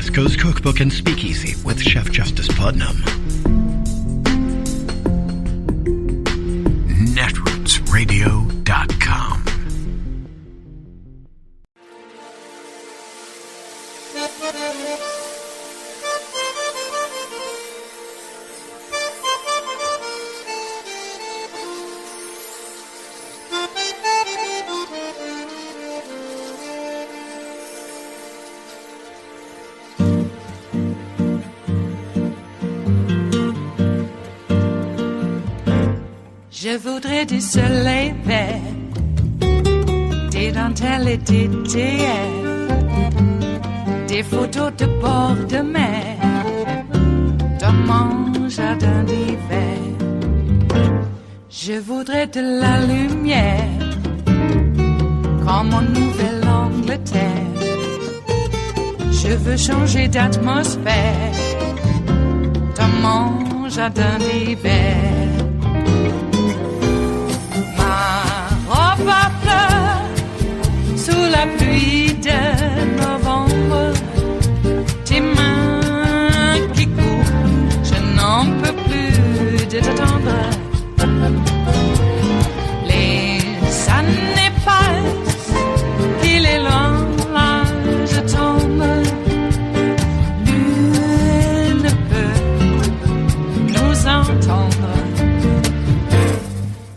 West Coast Cookbook and Speakeasy with Chef Justice Putnam. Netrootsradio.com. Je voudrais du soleil vert, des dentelles et des théières, des photos de bord de mer, dans mon jardin d'hiver. Je voudrais de la lumière, comme en Nouvelle-Angleterre. Je veux changer d'atmosphère, dans mon jardin d'hiver. Ma fleur sous la pluie de novembre, tes mains qui courent, je n'en peux plus de t'attendre. Les années passent, il est long, là je tombe. Nul ne peut nous entendre.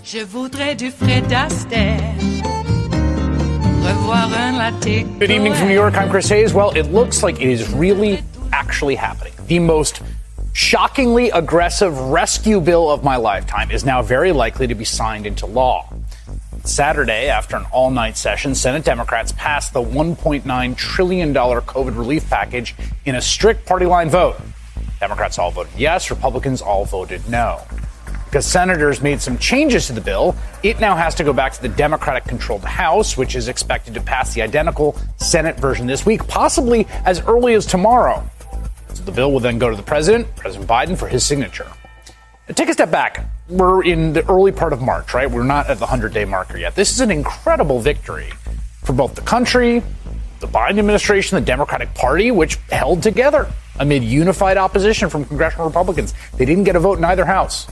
Je voudrais du Fred Astaire, revoir un latte. Good evening from New York. I'm Chris Hayes. Well, it looks like it is really actually happening. The most shockingly aggressive rescue bill of my lifetime is now very likely to be signed into law. Saturday, after an all-night session, Senate Democrats passed the $1.9 trillion COVID relief package in a strict party line vote. Democrats all voted yes, Republicans all voted no. Because senators made some changes to the bill, it now has to go back to the Democratic-controlled House, which is expected to pass the identical Senate version this week, possibly as early as tomorrow. So the bill will then go to the President Biden, for his signature. Now, take a step back. We're in the early part of March, right? We're not at the 100-day marker yet. This is an incredible victory for both the country, the Biden administration, the Democratic Party, which held together amid unified opposition from congressional Republicans. They didn't get a vote in either house.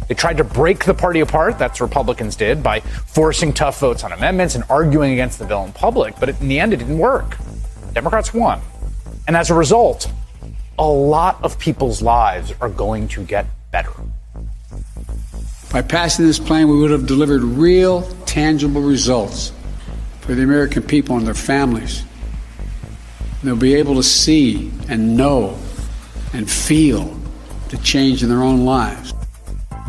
They tried to break the party apart, that's what Republicans did, by forcing tough votes on amendments and arguing against the bill in public. But in the end, it didn't work. Democrats won. And as a result, a lot of people's lives are going to get better. By passing this plan, we would have delivered real, tangible results for the American people and their families. They'll be able to see and know and feel the change in their own lives.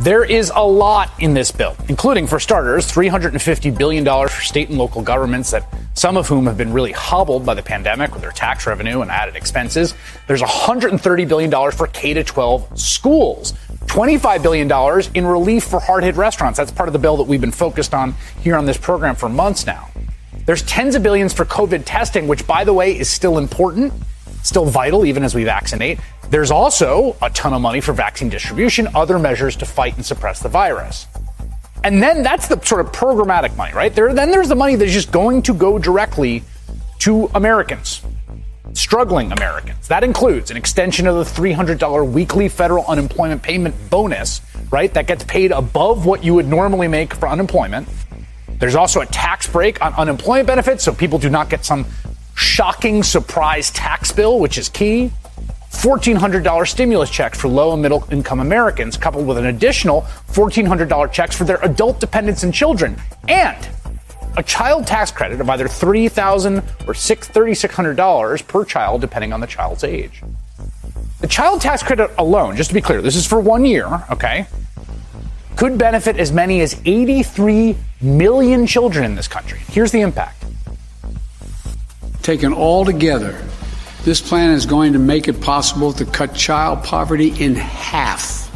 There is a lot in this bill, including, for starters, $350 billion for state and local governments, that some of whom have been really hobbled by the pandemic with their tax revenue and added expenses. There's $130 billion for K-12 schools, $25 billion in relief for hard-hit restaurants. That's part of the bill that we've been focused on here on this program for months now. There's tens of billions for COVID testing, which, by the way, is still important, still vital, even as we vaccinate. There's also a ton of money for vaccine distribution, other measures to fight and suppress the virus. And then that's the sort of programmatic money, right? Then there's the money that's just going to go directly to Americans, struggling Americans. That includes an extension of the $300 weekly federal unemployment payment bonus, right? That gets paid above what you would normally make for unemployment. There's also a tax break on unemployment benefits, so people do not get some shocking surprise tax bill, which is key. $1,400 stimulus checks for low and middle income Americans, coupled with an additional $1,400 checks for their adult dependents and children, and a child tax credit of either $3,000 or $3,600 per child, depending on the child's age. The child tax credit alone, just to be clear, this is for 1 year, okay, could benefit as many as 83 million children in this country. Here's the impact. Taken all together, this plan is going to make it possible to cut child poverty in half.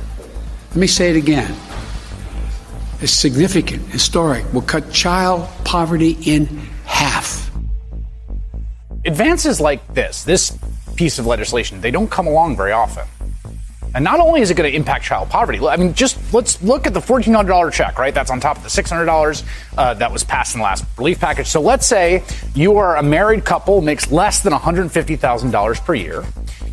Let me say it again. It's significant, historic. We'll cut child poverty in half. Advances like this piece of legislation, they don't come along very often. And not only is it going to impact child poverty, I mean, just let's look at the $1,400 check, right? That's on top of the $600 that was passed in the last relief package. So let's say you are a married couple, makes less than $150,000 per year.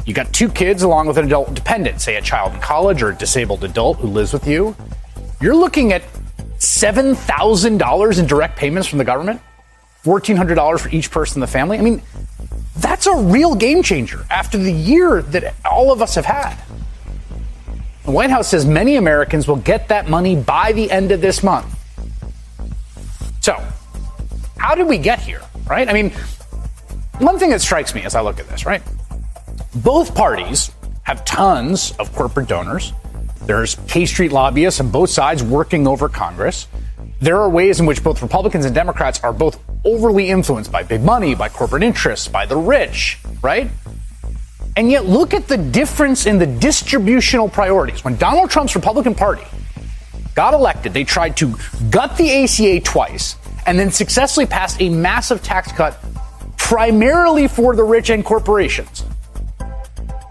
You got 2 kids along with an adult dependent, say a child in college or a disabled adult who lives with you. You're looking at $7,000 in direct payments from the government, $1,400 for each person in the family. I mean, that's a real game changer after the year that all of us have had. The White House says many Americans will get that money by the end of this month. So, how did we get here, right? I mean, one thing that strikes me as I look at this, right? Both parties have tons of corporate donors. There's K Street lobbyists on both sides working over Congress. There are ways in which both Republicans and Democrats are both overly influenced by big money, by corporate interests, by the rich, right? And yet look at the difference in the distributional priorities. When Donald Trump's Republican Party got elected, they tried to gut the ACA twice and then successfully passed a massive tax cut primarily for the rich and corporations.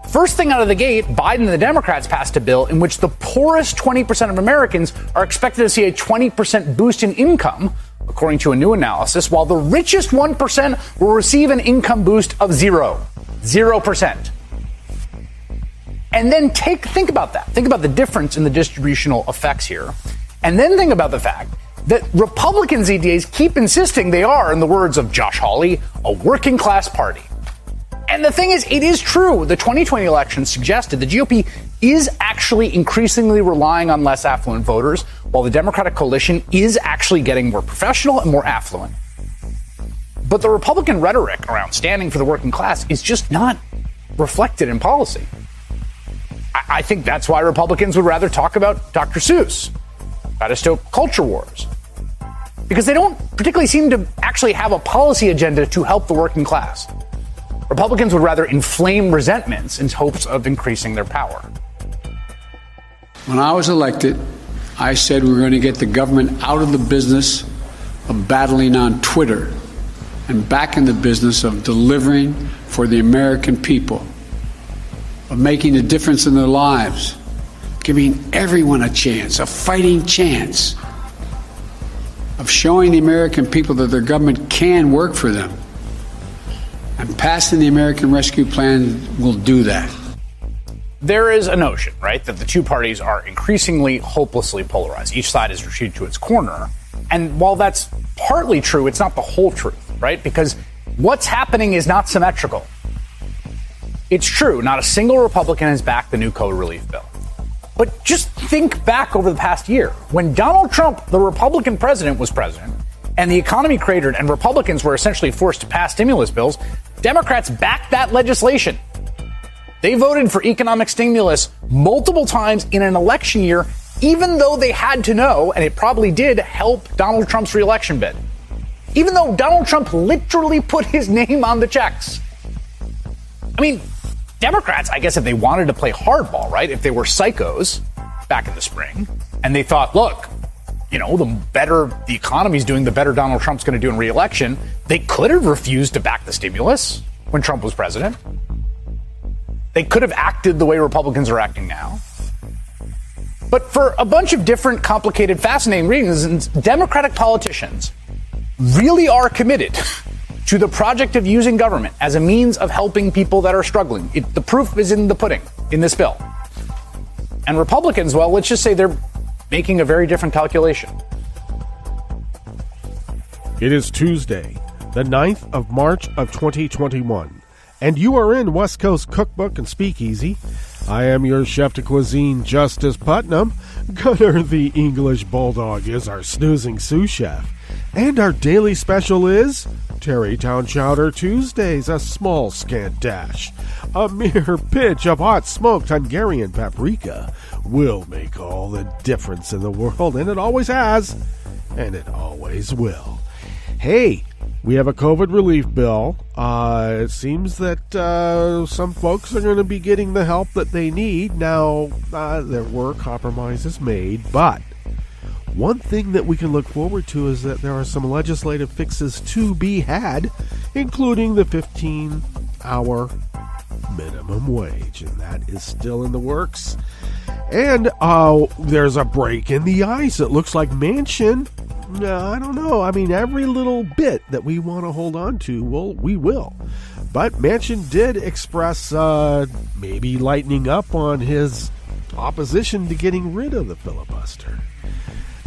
First thing out of the gate, Biden and the Democrats passed a bill in which the poorest 20% of Americans are expected to see a 20% boost in income, according to a new analysis, while the richest 1% will receive an income boost of 0%. And then think about that. Think about the difference in the distributional effects here. And then think about the fact that Republican ZDAs keep insisting they are, in the words of Josh Hawley, a working class party. And the thing is, it is true. The 2020 election suggested the GOP is actually increasingly relying on less affluent voters, while the Democratic coalition is actually getting more professional and more affluent. But the Republican rhetoric around standing for the working class is just not reflected in policy. I think that's why Republicans would rather talk about Dr. Seuss, how to stoke culture wars, because they don't particularly seem to actually have a policy agenda to help the working class. Republicans would rather inflame resentments in hopes of increasing their power. When I was elected, I said we were going to get the government out of the business of battling on Twitter and back in the business of delivering for the American people, of making a difference in their lives, giving everyone a chance, a fighting chance, of showing the American people that their government can work for them. And passing the American Rescue Plan will do that. There is a notion, right, that the two parties are increasingly hopelessly polarized. Each side is retreated to its corner. And while that's partly true, it's not the whole truth, right? Because what's happening is not symmetrical. It's true, not a single Republican has backed the new COVID relief bill. But just think back over the past year. When Donald Trump, the Republican president, was president, and the economy cratered and Republicans were essentially forced to pass stimulus bills, Democrats backed that legislation. They voted for economic stimulus multiple times in an election year, even though they had to know, and it probably did help Donald Trump's reelection bid. Even though Donald Trump literally put his name on the checks. I mean, Democrats, I guess if they wanted to play hardball, right? If they were psychos back in the spring, and they thought, look, you know, the better the economy's doing, the better Donald Trump's going to do in re-election, they could have refused to back the stimulus when Trump was president. They could have acted the way Republicans are acting now. But for a bunch of different, complicated, fascinating reasons, Democratic politicians really are committed to the project of using government as a means of helping people that are struggling. The proof is in the pudding in this bill. And Republicans, well, let's just say they're making a very different calculation. It is Tuesday, the 9th of March of 2021, and you are in West Coast Cookbook and Speakeasy. I am your chef de cuisine, Justice Putnam. Gunnar the English Bulldog is our snoozing sous chef. And our daily special is Tarrytown Chowder Tuesdays, a small scant dash. A mere pinch of hot smoked Hungarian paprika will make all the difference in the world, and it always has, and it always will. Hey, we have a COVID relief bill. It seems that some folks are going to be getting the help that they need. Now, there were compromises made, but one thing that we can look forward to is that there are some legislative fixes to be had, including the 15-hour minimum wage, and that is still in the works. And there's a break in the ice. It looks like Manchin, I don't know. I mean, every little bit that we want to hold on to, well, we will. But Manchin did express maybe lightening up on his opposition to getting rid of the filibuster.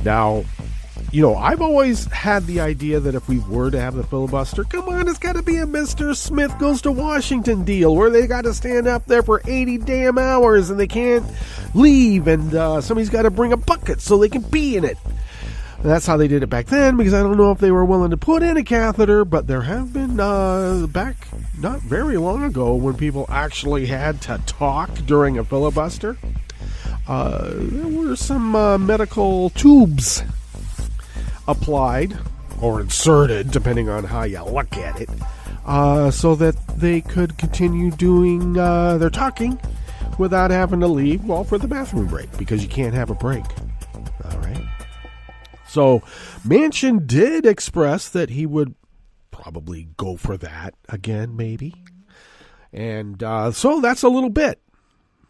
Now, I've always had the idea that if we were to have the filibuster, come on, it's got to be a Mr. Smith goes to Washington deal where they got to stand up there for 80 damn hours and they can't leave, and somebody's got to bring a bucket so they can pee in it. And that's how they did it back then, because I don't know if they were willing to put in a catheter, but there have been back not very long ago when people actually had to talk during a filibuster. There were some medical tubes applied or inserted, depending on how you look at it, so that they could continue doing their talking without having to leave, for the bathroom break, because you can't have a break. All right. So Manchin did express that he would probably go for that again, maybe. And so that's a little bit.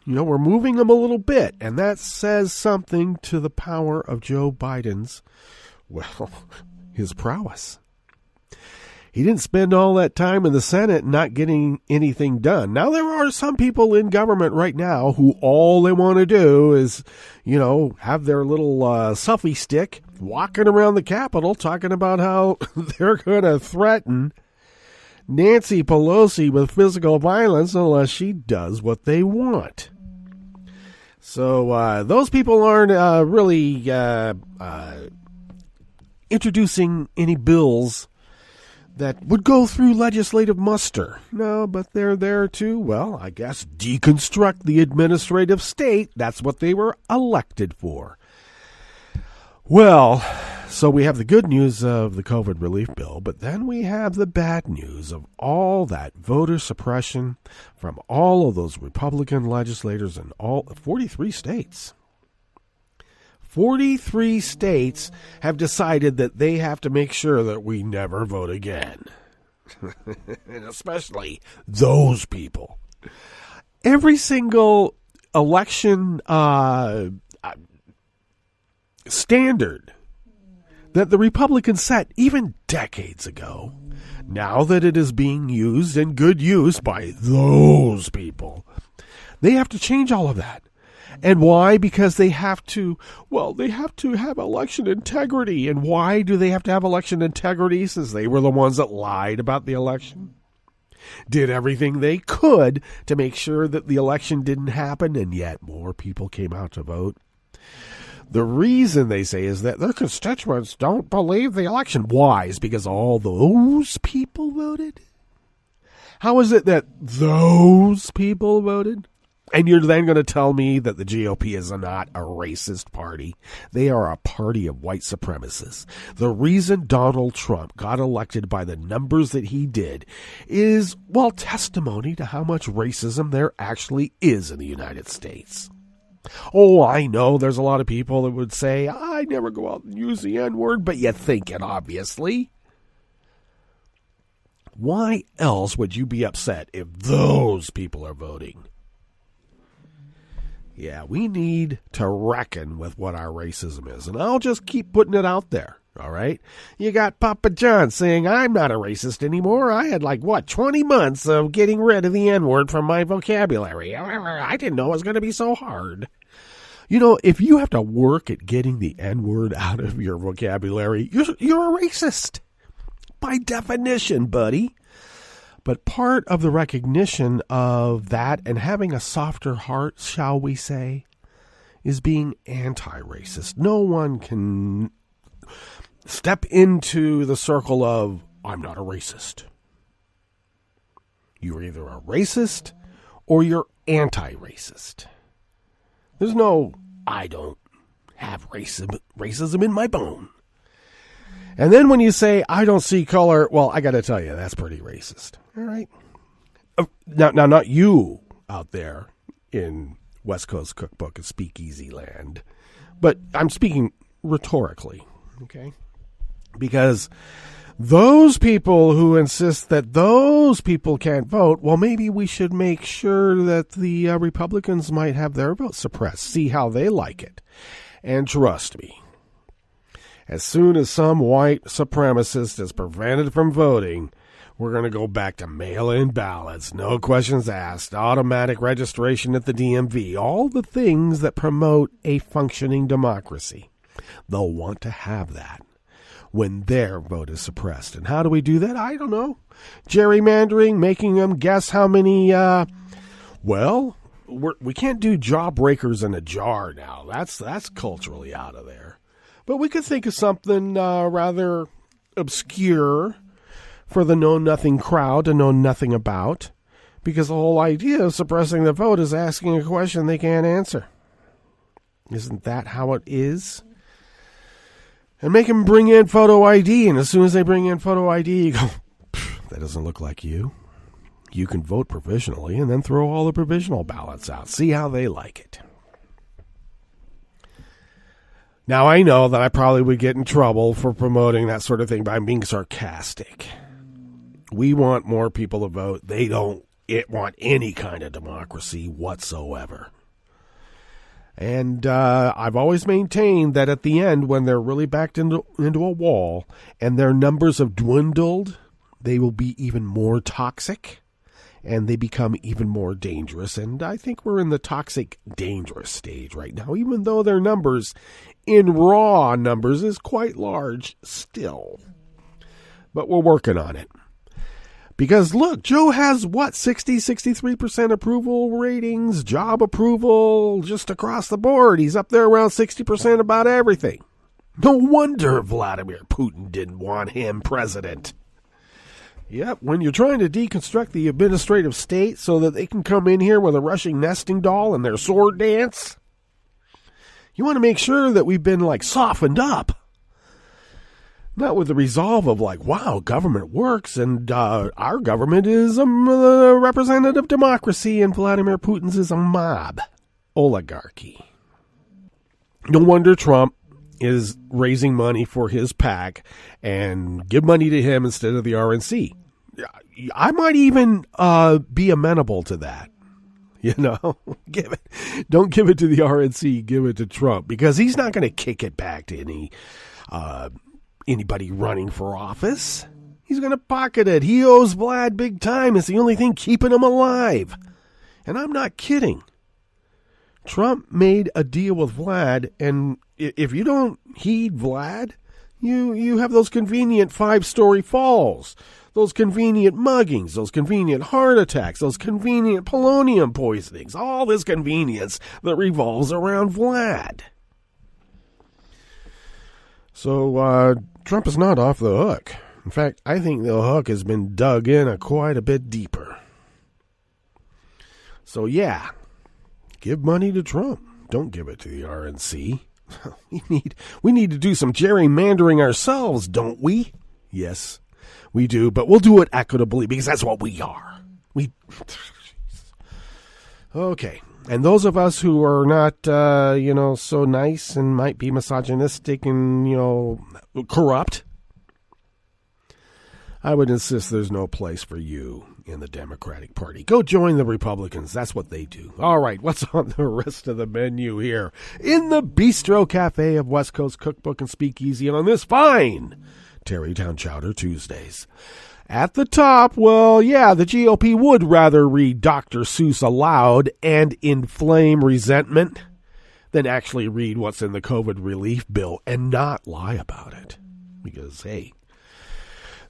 We're moving them a little bit, and that says something to the power of Joe Biden's, his prowess. He didn't spend all that time in the Senate not getting anything done. Now, there are some people in government right now who all they want to do is, have their little selfie stick walking around the Capitol talking about how they're going to threaten Nancy Pelosi with physical violence unless she does what they want. So those people aren't really introducing any bills that would go through legislative muster. No, but they're there to, I guess, deconstruct the administrative state. That's what they were elected for. Well, so we have the good news of the COVID relief bill, but then we have the bad news of all that voter suppression from all of those Republican legislators in all 43 states. 43 states have decided that they have to make sure that we never vote again. And especially those people. Every single election standard that the Republicans set even decades ago, now that it is being used in good use by those people, they have to change all of that. And why? Because they have to have election integrity. And why do they have to have election integrity? Since they were the ones that lied about the election, did everything they could to make sure that the election didn't happen, and yet more people came out to vote. The reason they say is that their constituents don't believe the election. Why? Is because all those people voted? How is it that those people voted? And you're then going to tell me that the GOP is not a racist party. They are a party of white supremacists. The reason Donald Trump got elected by the numbers that he did is, testimony to how much racism there actually is in the United States. Oh, I know there's a lot of people that would say, I never go out and use the N-word, but you think it, obviously. Why else would you be upset if those people are voting? Yeah, we need to reckon with what our racism is, and I'll just keep putting it out there, all right? You got Papa John saying, I'm not a racist anymore. I had 20 months of getting rid of the N-word from my vocabulary. I didn't know it was going to be so hard. If you have to work at getting the N-word out of your vocabulary, you're a racist. By definition, buddy. But part of the recognition of that and having a softer heart, shall we say, is being anti-racist. No one can step into the circle of, I'm not a racist. You're either a racist or you're anti-racist. There's no, I don't have racism in my bone. And then when you say, I don't see color, I got to tell you, that's pretty racist. All right. Now, not you out there in West Coast Cookbook and Speakeasy land, but I'm speaking rhetorically, okay? Because those people who insist that those people can't vote, well, maybe we should make sure that the Republicans might have their vote suppressed, see how they like it. And trust me, as soon as some white supremacist is prevented from voting, we're going to go back to mail-in ballots, no questions asked, automatic registration at the DMV, all the things that promote a functioning democracy. They'll want to have that when their vote is suppressed. And how do we do that? I don't know. Gerrymandering, making them guess how many, we can't do jawbreakers in a jar now. That's culturally out of there. But we could think of something rather obscure for the know-nothing crowd to know nothing about, because the whole idea of suppressing the vote is asking a question they can't answer. Isn't that how it is? And make them bring in photo ID, and as soon as they bring in photo ID, you go, that doesn't look like you. You can vote provisionally, and then throw all the provisional ballots out. See how they like it. Now, I know that I probably would get in trouble for promoting that sort of thing by being sarcastic. We want more people to vote. They don't want any kind of democracy whatsoever. And I've always maintained that at the end, when they're really backed into a wall and their numbers have dwindled, they will be even more toxic and they become even more dangerous. And I think we're in the toxic, dangerous stage right now, even though their numbers in raw numbers is quite large still. But we're working on it. Because, look, Joe has, 63% approval ratings, job approval, just across the board. He's up there around 60% about everything. No wonder Vladimir Putin didn't want him president. Yep, when you're trying to deconstruct the administrative state so that they can come in here with a Russian nesting doll and their sword dance, you want to make sure that we've been, softened up. Not with the resolve of wow, government works and our government is a representative democracy and Vladimir Putin's is a mob oligarchy. No wonder Trump is raising money for his PAC and give money to him instead of the RNC. I might even be amenable to that. Don't give it to the RNC, give it to Trump, because he's not going to kick it back to anybody running for office. He's going to pocket it. He owes Vlad big time. It's the only thing keeping him alive. And I'm not kidding. Trump made a deal with Vlad, and if you don't heed Vlad, you have those convenient 5-story falls, those convenient muggings, those convenient heart attacks, those convenient polonium poisonings, all this convenience that revolves around Vlad. So Trump is not off the hook. In fact, I think the hook has been dug in quite a bit deeper. So yeah, give money to Trump. Don't give it to the RNC. We need to do some gerrymandering ourselves, don't we? Yes, we do, but we'll do it equitably because that's what we are. Okay. And those of us who are not, so nice and might be misogynistic and, corrupt, I would insist there's no place for you in the Democratic Party. Go join the Republicans. That's what they do. All right, what's on the rest of the menu here in the Bistro Cafe of West Coast Cookbook and Speakeasy on this fine Tarrytown Chowder Tuesdays? At the top, the GOP would rather read Dr Seuss aloud and inflame resentment than actually read what's in the COVID relief bill and not lie about it. Because, hey,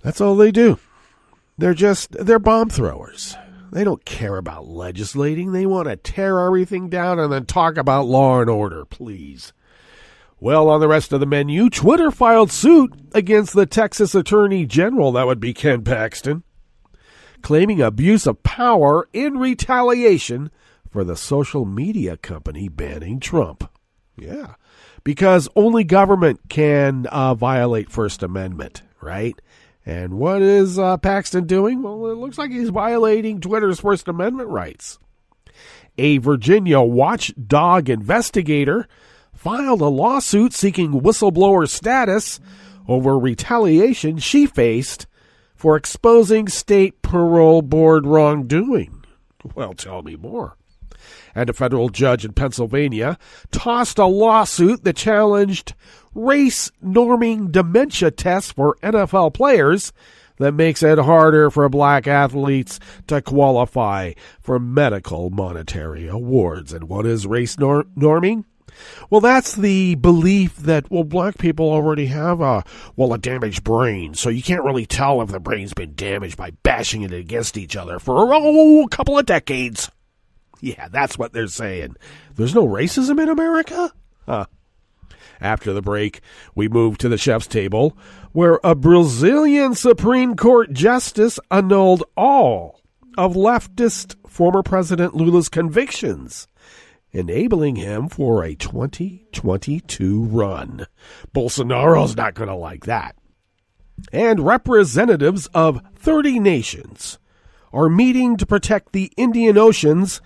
that's all they do. They're bomb throwers. They don't care about legislating. They want to tear everything down and then talk about law and order, please. Well, on the rest of the menu, Twitter filed suit against the Texas Attorney General, that would be Ken Paxton, claiming abuse of power in retaliation for the social media company banning Trump. Yeah, because only government can violate First Amendment, right? And what is Paxton doing? Well, it looks like he's violating Twitter's First Amendment rights. A Virginia watchdog investigator filed a lawsuit seeking whistleblower status over retaliation she faced for exposing state parole board wrongdoing. Well, tell me more. And a federal judge in Pennsylvania tossed a lawsuit that challenged race-norming dementia tests for NFL players that makes it harder for black athletes to qualify for medical monetary awards. And what is race-norming? Well, that's the belief that, well, black people already have a damaged brain, so you can't really tell if the brain's been damaged by bashing it against each other for a couple of decades. Yeah, that's what they're saying. There's no racism in America? Huh. After the break, we move to the chef's table, where a Brazilian Supreme Court justice annulled all of leftist former President Lula's convictions, enabling him for a 2022 run. Bolsonaro's not going to like that. And representatives of 30 nations are meeting to protect the Indian Ocean's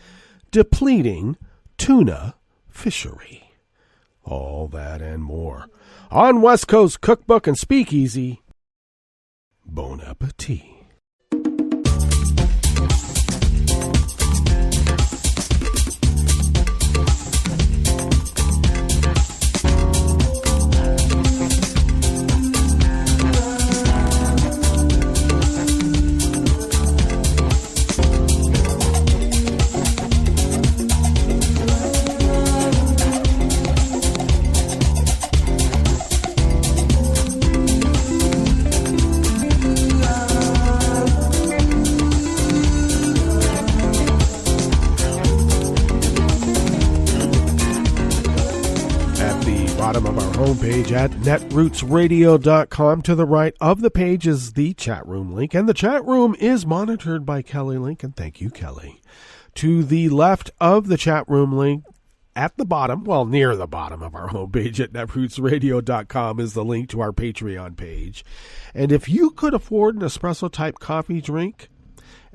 depleting tuna fishery. All that and more on West Coast Cookbook and Speakeasy. Bon appetit. Homepage at netrootsradio.com. To the right of the page is the chat room link, and the chat room is monitored by Kelly Link, and thank you, Kelly. To the left of the chat room link, at the bottom, well, near the bottom of our homepage at netrootsradio.com is the link to our Patreon page. And if you could afford an espresso-type coffee drink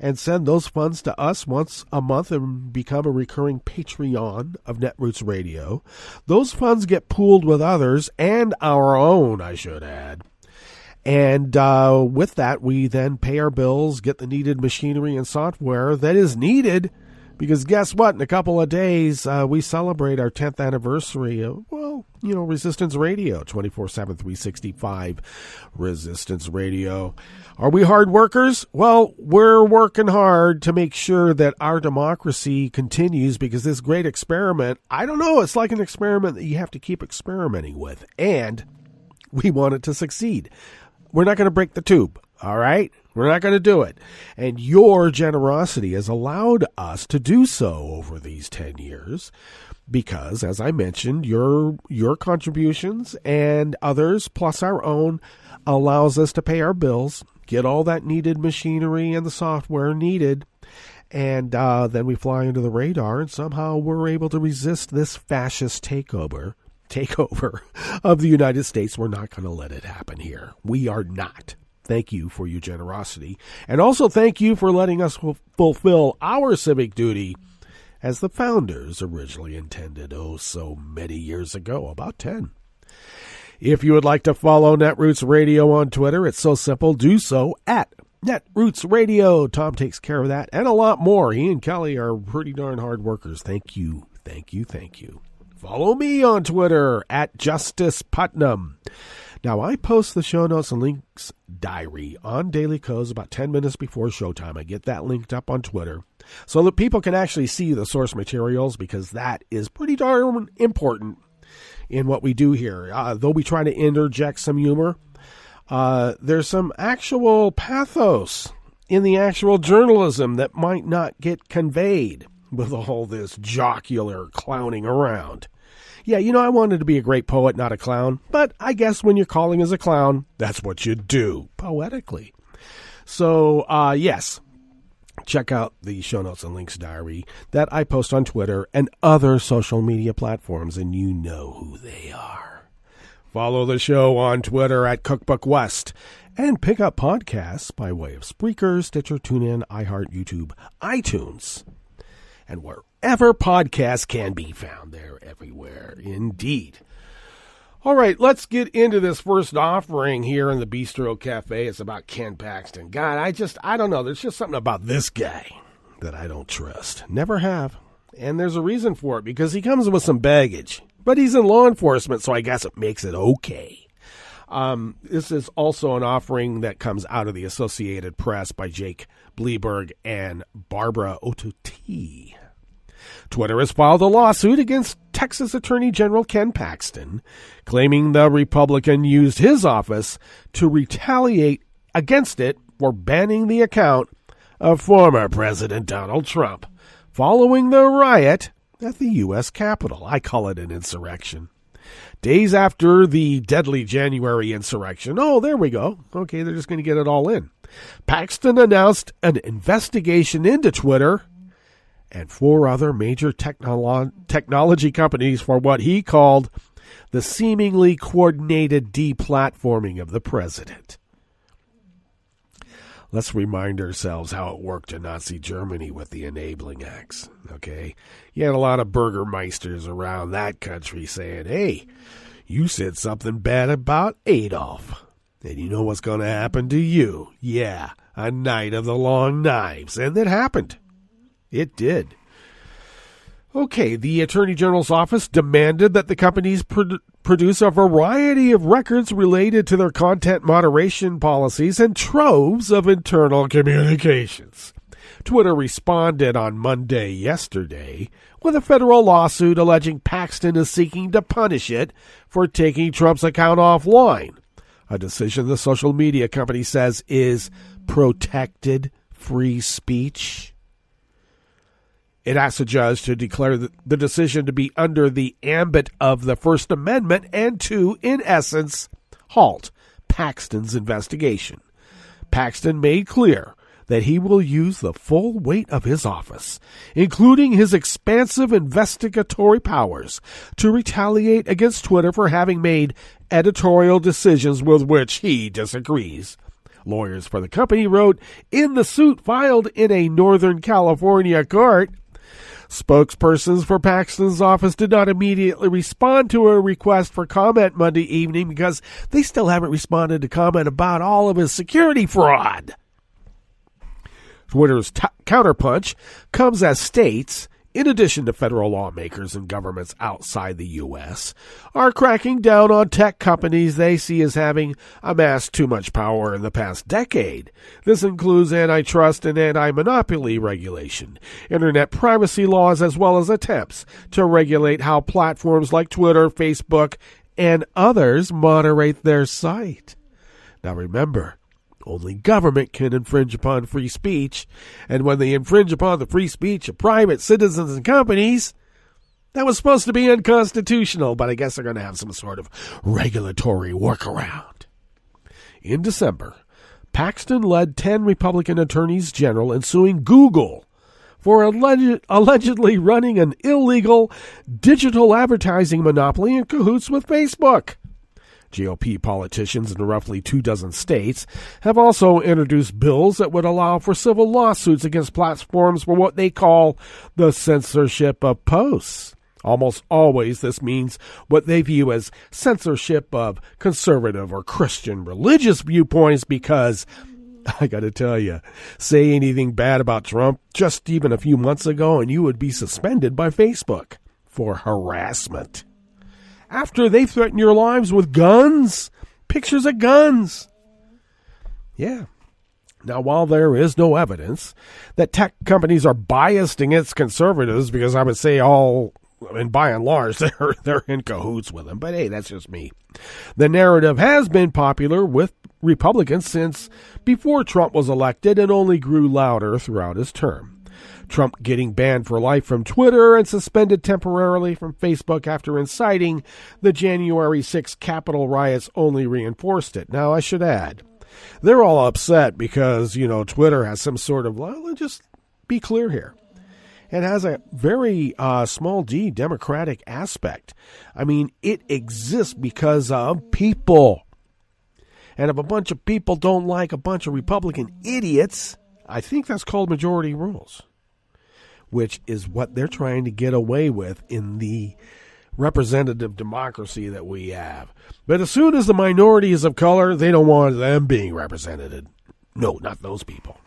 and send those funds to us once a month and become a recurring Patreon of Netroots Radio, those funds get pooled with others and our own, I should add. And with that, we then pay our bills, get the needed machinery and software that is needed, because guess what? In a couple of days, we celebrate our 10th anniversary of, Resistance Radio, 24/7, 365 Resistance Radio. Are we hard workers? Well, we're working hard to make sure that our democracy continues, because this great experiment, I don't know, it's like an experiment that you have to keep experimenting with, and we want it to succeed. We're not going to break the tube, all right? We're not going to do it. And your generosity has allowed us to do so over these 10 years because, as I mentioned, your contributions and others, plus our own, allows us to pay our bills, get all that needed machinery and the software needed, and then we fly under the radar, and somehow we're able to resist this fascist takeover of the United States. We're not going to let it happen here. We are not. Thank you for your generosity. And also thank you for letting us fulfill our civic duty as the founders originally intended, so many years ago, about 10. If you would like to follow Netroots Radio on Twitter, it's so simple. Do so at Netroots Radio. Tom takes care of that and a lot more. He and Kelly are pretty darn hard workers. Thank you. Thank you. Thank you. Follow me on Twitter at Justice Putnam. Now, I post the show notes and links diary on Daily Codes about 10 minutes before showtime. I get that linked up on Twitter so that people can actually see the source materials, because that is pretty darn important in what we do here. Though we try to interject some humor, there's some actual pathos in the actual journalism that might not get conveyed with all this jocular clowning around. Yeah, I wanted to be a great poet, not a clown, but I guess when your calling is a clown, that's what you do, poetically. So, yes, check out the show notes and links diary that I post on Twitter and other social media platforms, and you know who they are. Follow the show on Twitter at Cookbook West, and pick up podcasts by way of Spreaker, Stitcher, TuneIn, iHeart, YouTube, iTunes, and wherever podcasts can be found. They're everywhere, indeed. All right, let's get into this first offering here in the Bistro Cafe. It's about Ken Paxton. God, I don't know. There's just something about this guy that I don't trust. Never have. And there's a reason for it, because he comes with some baggage. But he's in law enforcement, so I guess it makes it okay. This is also an offering that comes out of the Associated Press by Jake Bleberg and Barbara Otuti. Twitter has filed a lawsuit against Texas Attorney General Ken Paxton, claiming the Republican used his office to retaliate against it for banning the account of former President Donald Trump following the riot at the U.S. Capitol. I call it an insurrection. Days after the deadly January insurrection, oh, there we go. Okay, they're just going to get it all in. Paxton announced an investigation into Twitter and 4 other major technology companies for what he called the seemingly coordinated deplatforming of the president. Let's remind ourselves how it worked in Nazi Germany with the enabling acts, okay? You had a lot of burgermeisters around that country saying, hey, you said something bad about Adolf, and you know what's going to happen to you. Yeah, a night of the long knives. And it happened. It did. Okay, the Attorney General's office demanded that the companies produce a variety of records related to their content moderation policies and troves of internal communications. Twitter responded on Monday yesterday with a federal lawsuit alleging Paxton is seeking to punish it for taking Trump's account offline, a decision the social media company says is protected free speech. It asks a judge to declare the decision to be under the ambit of the First Amendment and to, in essence, halt Paxton's investigation. Paxton made clear that he will use the full weight of his office, including his expansive investigatory powers, to retaliate against Twitter for having made editorial decisions with which he disagrees. Lawyers for the company wrote in the suit filed in a Northern California court. Spokespersons for Paxton's office did not immediately respond to a request for comment Monday evening because they still haven't responded to comment about all of his security fraud. Twitter's counterpunch comes as states, in addition to federal lawmakers and governments outside the U.S., are cracking down on tech companies they see as having amassed too much power in the past decade. This includes antitrust and anti-monopoly regulation, internet privacy laws, as well as attempts to regulate how platforms like Twitter, Facebook, and others moderate their site. Now remember, only government can infringe upon free speech, and when they infringe upon the free speech of private citizens and companies, that was supposed to be unconstitutional, but I guess they're going to have some sort of regulatory workaround. In December, Paxton led 10 Republican attorneys general in suing Google for allegedly running an illegal digital advertising monopoly in cahoots with Facebook. GOP politicians in roughly 24 states have also introduced bills that would allow for civil lawsuits against platforms for what they call the censorship of posts. Almost always this means what they view as censorship of conservative or Christian religious viewpoints because, I got to tell you, say anything bad about Trump just even a few months ago and you would be suspended by Facebook for harassment. After they threaten your lives with guns, pictures of guns. Yeah. Now, while there is no evidence that tech companies are biased against conservatives, because I would say all, and by and large, they're in cahoots with them. But hey, that's just me. The narrative has been popular with Republicans since before Trump was elected and only grew louder throughout his term. Trump getting banned for life from Twitter and suspended temporarily from Facebook after inciting the January 6th Capitol riots only reinforced it. Now, I should add, they're all upset because, Twitter has some sort of, let's just be clear here, it has a very small d democratic aspect. I mean, it exists because of people. And if a bunch of people don't like a bunch of Republican idiots, I think that's called majority rules, which is what they're trying to get away with in the representative democracy that we have. But as soon as the minorities of color, they don't want them being represented. No, not those people.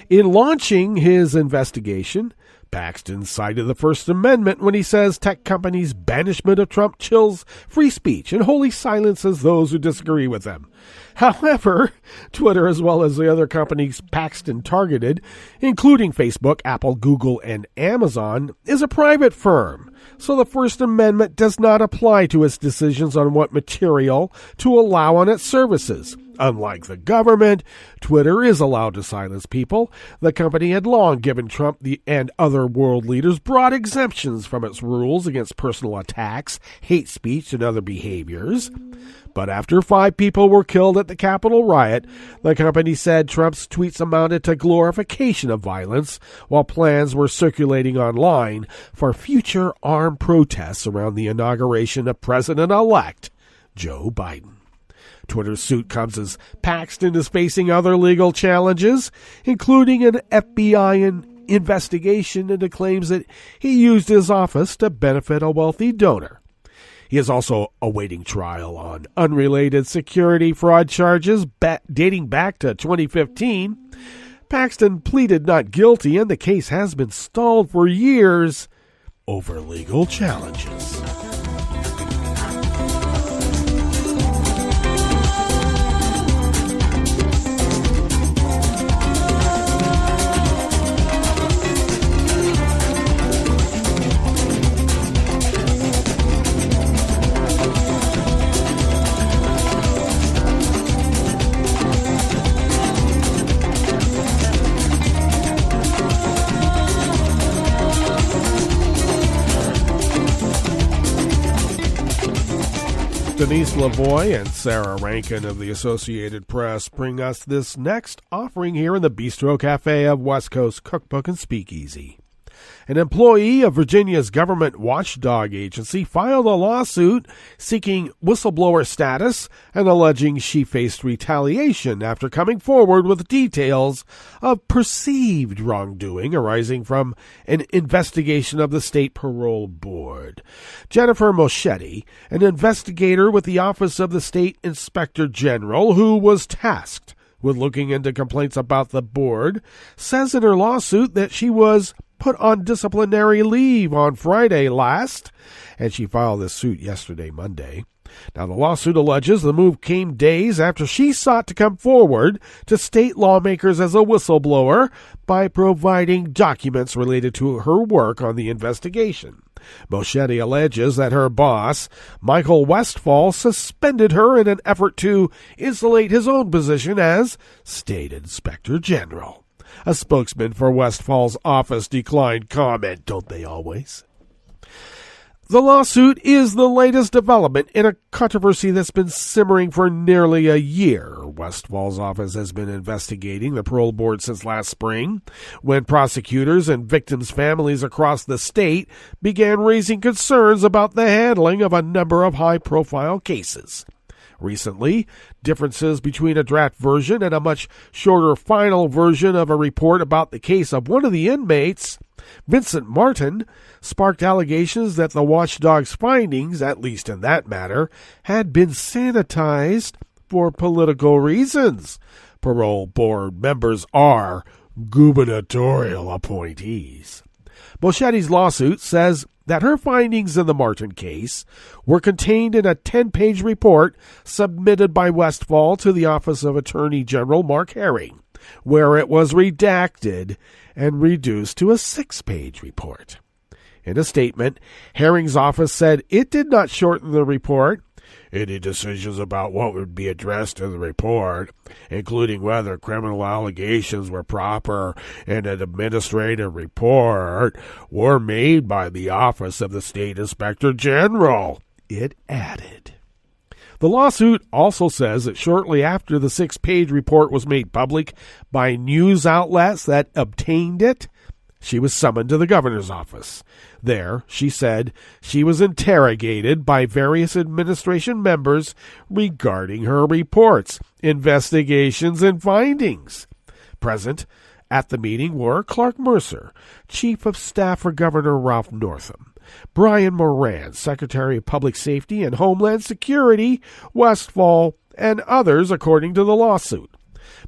In launching his investigation, Paxton cited the First Amendment when he says tech companies' banishment of Trump chills free speech and wholly silences those who disagree with them. However, Twitter, as well as the other companies Paxton targeted, including Facebook, Apple, Google, and Amazon, is a private firm, so the First Amendment does not apply to its decisions on what material to allow on its services. Unlike the government, Twitter is allowed to silence people. The company had long given Trump and other world leaders broad exemptions from its rules against personal attacks, hate speech, and other behaviors. But after 5 people were killed at the Capitol riot, the company said Trump's tweets amounted to glorification of violence, while plans were circulating online for future armed protests around the inauguration of President-elect Joe Biden. Twitter's suit comes as Paxton is facing other legal challenges, including an FBI investigation into claims that he used his office to benefit a wealthy donor. He is also awaiting trial on unrelated security fraud charges dating back to 2015. Paxton pleaded not guilty, and the case has been stalled for years over legal challenges. Denise Lavoie and Sarah Rankin of the Associated Press bring us this next offering here in the Bistro Cafe of West Coast Cookbook and Speakeasy. An employee of Virginia's government watchdog agency filed a lawsuit seeking whistleblower status and alleging she faced retaliation after coming forward with details of perceived wrongdoing arising from an investigation of the State Parole Board. Jennifer Moschetti, an investigator with the Office of the State Inspector General who was tasked with looking into complaints about the board, says in her lawsuit that she was put on disciplinary leave on Friday last, and she filed this suit yesterday, Monday. Now, the lawsuit alleges the move came days after she sought to come forward to state lawmakers as a whistleblower by providing documents related to her work on the investigation. Moschetti alleges that her boss, Michael Westfall, suspended her in an effort to insulate his own position as State Inspector General. A spokesman for Westfall's office declined comment, don't they always? The lawsuit is the latest development in a controversy that's been simmering for nearly a year. Westfall's office has been investigating the parole board since last spring, when prosecutors and victims' families across the state began raising concerns about the handling of a number of high-profile cases. Recently, differences between a draft version and a much shorter final version of a report about the case of one of the inmates, Vincent Martin, sparked allegations that the watchdog's findings, at least in that matter, had been sanitized for political reasons. Parole board members are gubernatorial appointees. Moschetti's lawsuit says that her findings in the Martin case were contained in a 10-page report submitted by Westfall to the Office of Attorney General Mark Herring, where it was redacted and reduced to a 6-page report. In a statement, Herring's office said it did not shorten the report. Any decisions about what would be addressed in the report, including whether criminal allegations were proper in an administrative report, were made by the Office of the State Inspector General, it added. The lawsuit also says that shortly after the 6-page report was made public by news outlets that obtained it, she was summoned to the governor's office. There, she said, she was interrogated by various administration members regarding her reports, investigations, and findings. Present at the meeting were Clark Mercer, Chief of Staff for Governor Ralph Northam, Brian Moran, Secretary of Public Safety and Homeland Security, Westfall, and others, according to the lawsuit.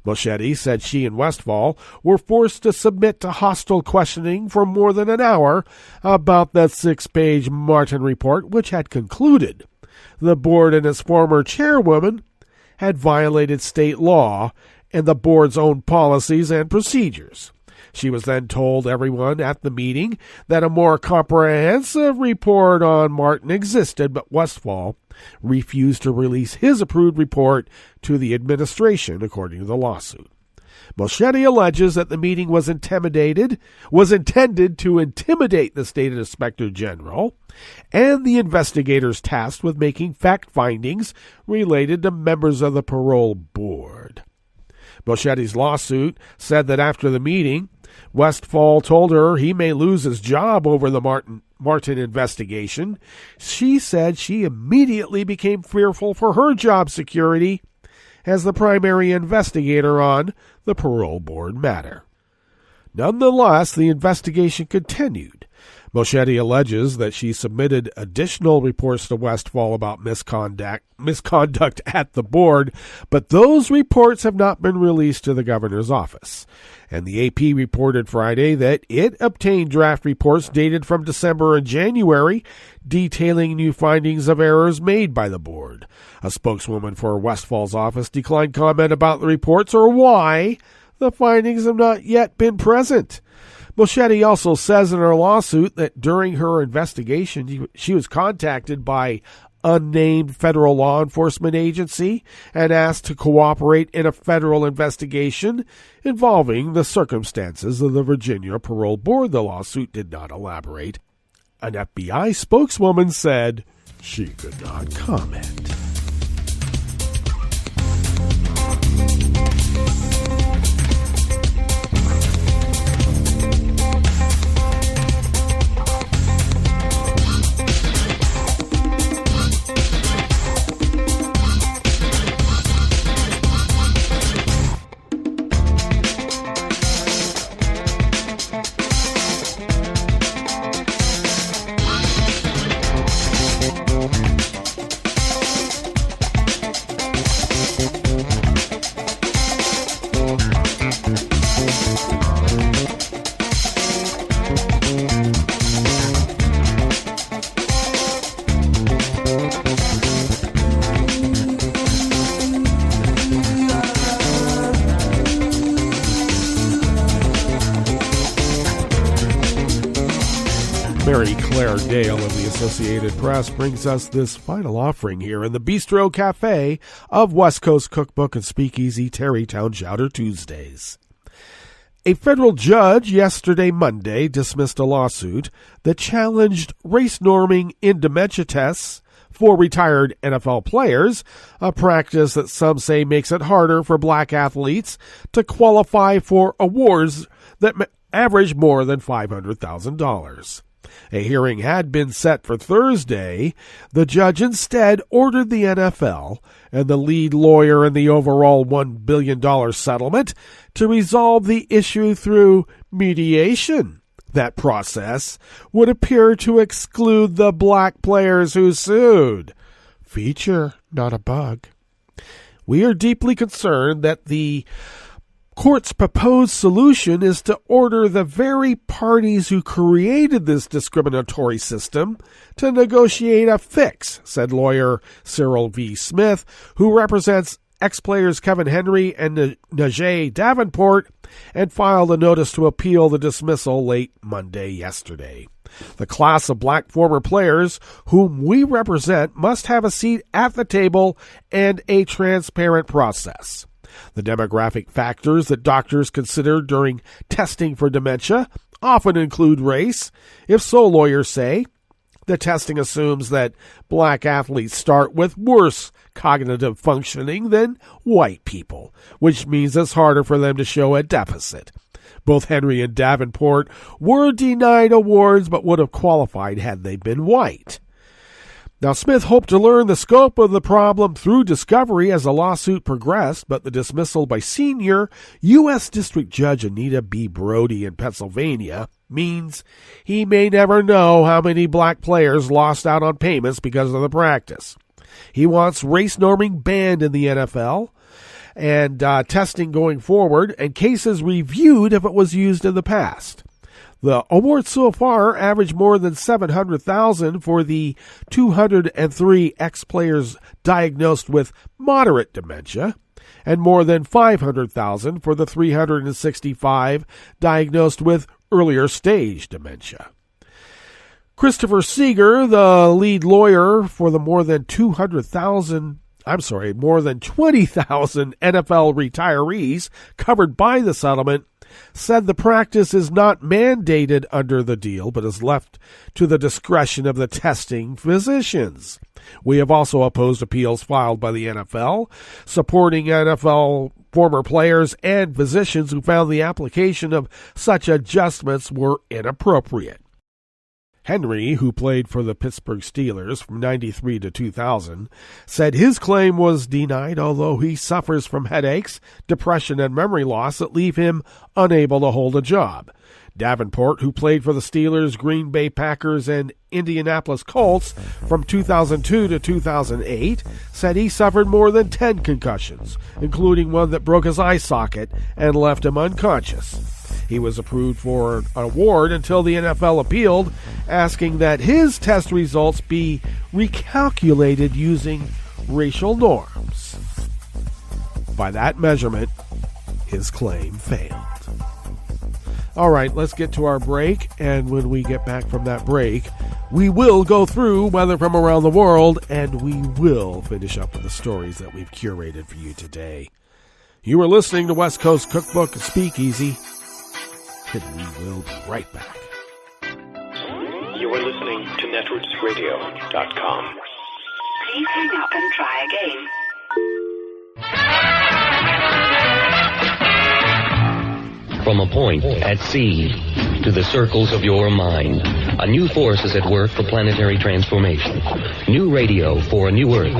Moschetti said she and Westfall were forced to submit to hostile questioning for more than an hour about that 6-page Martin report, which had concluded the board and its former chairwoman had violated state law and the board's own policies and procedures. She was then told everyone at the meeting that a more comprehensive report on Martin existed, but Westfall refused to release his approved report to the administration, according to the lawsuit. Moschetti alleges that the meeting was intended to intimidate the state inspector general and the investigators tasked with making fact findings related to members of the parole board. Moschetti's lawsuit said that after the meeting, Westfall told her he may lose his job over the Martin investigation. She said she immediately became fearful for her job security as the primary investigator on the parole board matter. Nonetheless, the investigation continued. Moschetti alleges that she submitted additional reports to Westfall about misconduct at the board, but those reports have not been released to the governor's office. And the AP reported Friday that it obtained draft reports dated from December and January detailing new findings of errors made by the board. A spokeswoman for Westfall's office declined comment about the reports or why the findings have not yet been present. Moschetti also says in her lawsuit that during her investigation, she was contacted by unnamed federal law enforcement agency and asked to cooperate in a federal investigation involving the circumstances of the Virginia Parole Board. The lawsuit did not elaborate. An FBI spokeswoman said she could not comment. Mary Claire Dale of the Associated Press brings us this final offering here in the Bistro Cafe of West Coast Cookbook and Speakeasy Tarrytown Chowder Tuesdays. A federal judge yesterday, Monday, dismissed a lawsuit that challenged race norming in dementia tests for retired NFL players, a practice that some say makes it harder for black athletes to qualify for awards that average more than $500,000. A hearing had been set for Thursday. The judge instead ordered the NFL and the lead lawyer in the overall $1 billion settlement to resolve the issue through mediation. That process would appear to exclude the black players who sued. Feature, not a bug. We are deeply concerned that the court's proposed solution is to order the very parties who created this discriminatory system to negotiate a fix, said lawyer Cyril V. Smith, who represents ex-players Kevin Henry and Najee Davenport, and filed a notice to appeal the dismissal late Monday yesterday. The class of black former players whom we represent must have a seat at the table and a transparent process. The demographic factors that doctors consider during testing for dementia often include race. If so, lawyers say, the testing assumes that black athletes start with worse cognitive functioning than white people, which means it's harder for them to show a deficit. Both Henry and Davenport were denied awards but would have qualified had they been white. Now, Smith hoped to learn the scope of the problem through discovery as the lawsuit progressed, but the dismissal by senior U.S. District Judge Anita B. Brody in Pennsylvania means he may never know how many black players lost out on payments because of the practice. He wants race norming banned in the NFL and testing going forward and cases reviewed if it was used in the past. The award so far averaged more than $700,000 for the 203 ex-players diagnosed with moderate dementia, and more than $500,000 for the 365 diagnosed with earlier stage dementia. Christopher Seeger, the lead lawyer for the more than 20,000 NFL retirees covered by the settlement, said the practice is not mandated under the deal, but is left to the discretion of the testing physicians. We have also opposed appeals filed by the NFL, supporting NFL former players and physicians who found the application of such adjustments were inappropriate. Henry, who played for the Pittsburgh Steelers from 1993 to 2000, said his claim was denied, although he suffers from headaches, depression, and memory loss that leave him unable to hold a job. Davenport, who played for the Steelers, Green Bay Packers, and Indianapolis Colts from 2002 to 2008, said he suffered more than 10 concussions, including one that broke his eye socket and left him unconscious. He was approved for an award until the NFL appealed, asking that his test results be recalculated using racial norms. By that measurement, his claim failed. All right, let's get to our break, and when we get back from that break, we will go through weather from around the world, and we will finish up with the stories that we've curated for you today. You are listening to West Coast Cookbook Speakeasy, and we will be right back. You are listening to netrootsradio.com. Please hang up and try again. From a point at sea to the circles of your mind, a new force is at work for planetary transformation. New radio for a new Earth.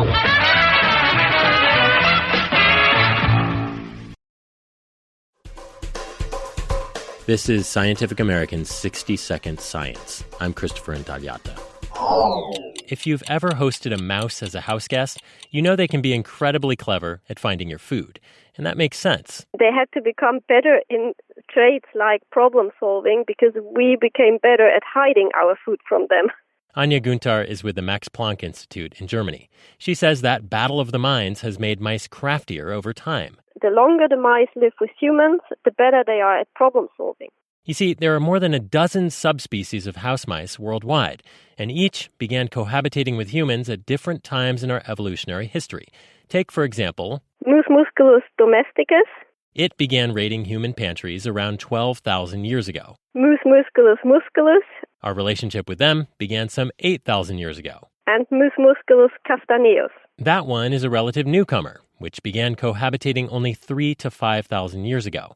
This is Scientific American's 60-Second Science. I'm Christopher Intagliata. If you've ever hosted a mouse as a house guest, you know they can be incredibly clever at finding your food. And that makes sense. They had to become better in traits like problem solving because we became better at hiding our food from them. Anja Günther is with the Max Planck Institute in Germany. She says that battle of the minds has made mice craftier over time. The longer the mice live with humans, the better they are at problem solving. You see, there are more than a dozen subspecies of house mice worldwide, and each began cohabitating with humans at different times in our evolutionary history. Take, for example, Mus musculus domesticus. It began raiding human pantries around 12,000 years ago. Mus musculus musculus. Our relationship with them began some 8,000 years ago. And Mus musculus castaneus. That one is a relative newcomer, which began cohabitating only 3,000 to 5,000 years ago.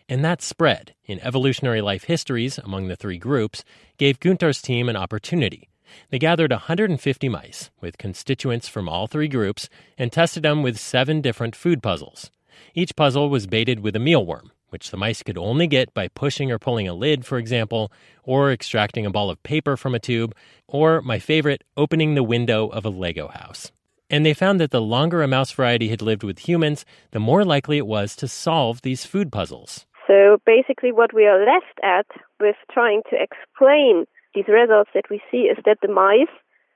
And that spread in evolutionary life histories among the three groups gave Günther's team an opportunity. They gathered 150 mice with constituents from all three groups and tested them with 7 different food puzzles. Each puzzle was baited with a mealworm, which the mice could only get by pushing or pulling a lid, for example, or extracting a ball of paper from a tube, or, my favorite, opening the window of a Lego house. And they found that the longer a mouse variety had lived with humans, the more likely it was to solve these food puzzles. So basically what we are left at with trying to explain these results that we see is that the mice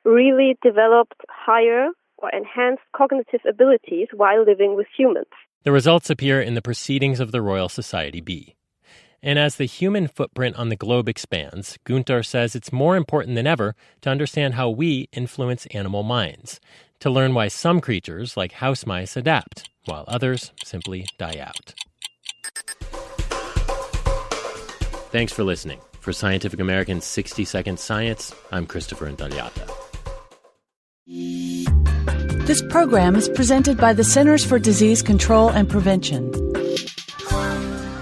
really developed higher or enhanced cognitive abilities while living with humans. The results appear in the Proceedings of the Royal Society B. And as the human footprint on the globe expands, Günther says it's more important than ever to understand how we influence animal minds, to learn why some creatures, like house mice, adapt, while others simply die out. Thanks for listening. For Scientific American's 60-Second Science, I'm Christopher Intagliata. This program is presented by the Centers for Disease Control and Prevention.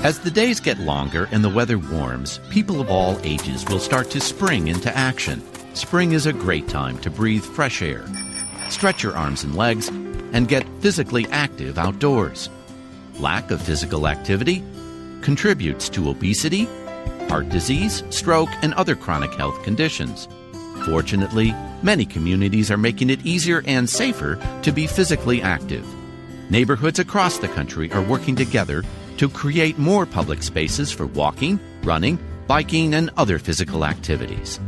As the days get longer and the weather warms, people of all ages will start to spring into action. Spring is a great time to breathe fresh air, stretch your arms and legs, and get physically active outdoors. Lack of physical activity contributes to obesity, heart disease, stroke, and other chronic health conditions. Fortunately, many communities are making it easier and safer to be physically active. Neighborhoods across the country are working together to create more public spaces for walking, running, biking, and other physical activities.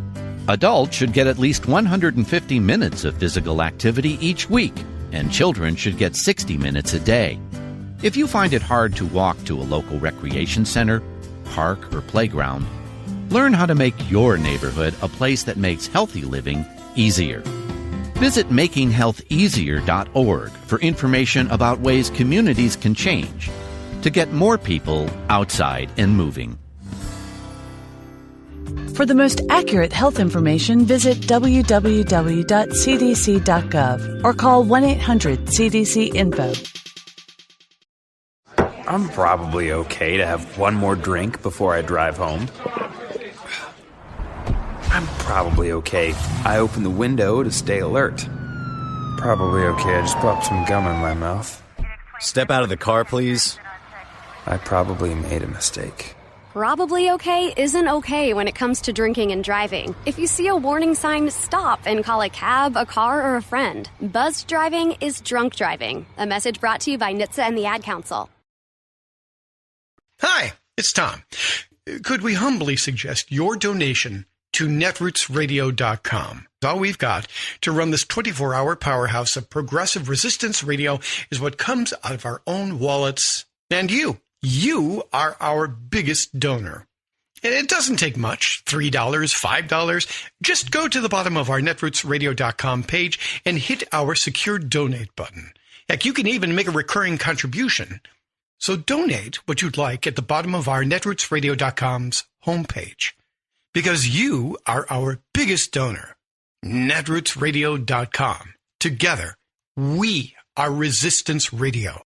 Adults should get at least 150 minutes of physical activity each week, and children should get 60 minutes a day. If you find it hard to walk to a local recreation center, park, or playground, learn how to make your neighborhood a place that makes healthy living easier. Visit makinghealtheasier.org for information about ways communities can change to get more people outside and moving. For the most accurate health information, visit www.cdc.gov or call 1-800-CDC-INFO. I'm probably okay to have one more drink before I drive home. I'm probably okay. I open the window to stay alert. Probably okay. I just popped some gum in my mouth. Step out of the car, please. I probably made a mistake. Probably okay isn't okay when it comes to drinking and driving. If you see a warning sign, stop and call a cab, a car, or a friend. Buzzed driving is drunk driving. A message brought to you by NHTSA and the Ad Council. Hi, it's Tom. Could we humbly suggest your donation to netrootsradio.com? All we've got to run this 24-hour powerhouse of progressive resistance radio is what comes out of our own wallets. And you are our biggest donor. And it doesn't take much, $3, $5. Just go to the bottom of our netrootsradio.com page and hit our secure donate button. Heck, you can even make a recurring contribution. So donate what you'd like at the bottom of our netrootsradio.com's homepage. Because you are our biggest donor. netrootsradio.com. Together, we are Resistance Radio.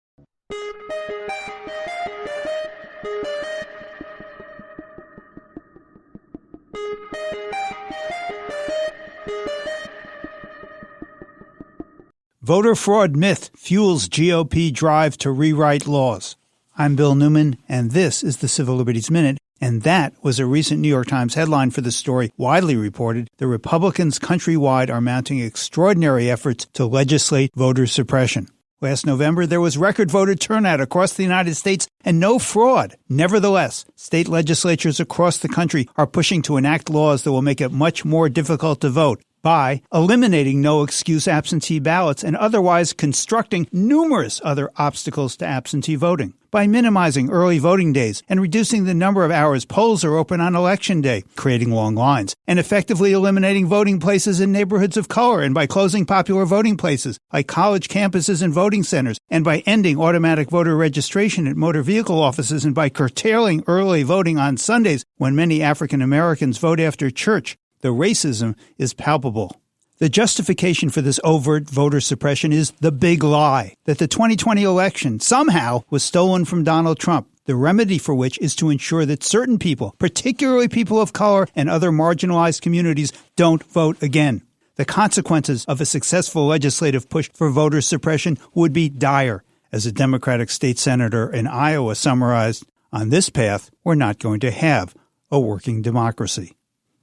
Voter fraud myth fuels GOP drive to rewrite laws. I'm Bill Newman, and this is the Civil Liberties Minute, and that was a recent New York Times headline for the story widely reported. The Republicans countrywide are mounting extraordinary efforts to legislate voter suppression. Last November, there was record voter turnout across the United States and no fraud. Nevertheless, state legislatures across the country are pushing to enact laws that will make it much more difficult to vote by eliminating no-excuse absentee ballots and otherwise constructing numerous other obstacles to absentee voting, by minimizing early voting days and reducing the number of hours polls are open on Election Day, creating long lines, and effectively eliminating voting places in neighborhoods of color, and by closing popular voting places like college campuses and voting centers, and by ending automatic voter registration at motor vehicle offices, and by curtailing early voting on Sundays when many African Americans vote after church. The racism is palpable. The justification for this overt voter suppression is the big lie that the 2020 election somehow was stolen from Donald Trump, the remedy for which is to ensure that certain people, particularly people of color and other marginalized communities, don't vote again. The consequences of a successful legislative push for voter suppression would be dire. As a Democratic state senator in Iowa summarized, on this path, we're not going to have a working democracy.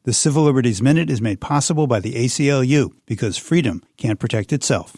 The Civil Liberties Minute is made possible by the ACLU because freedom can't protect itself.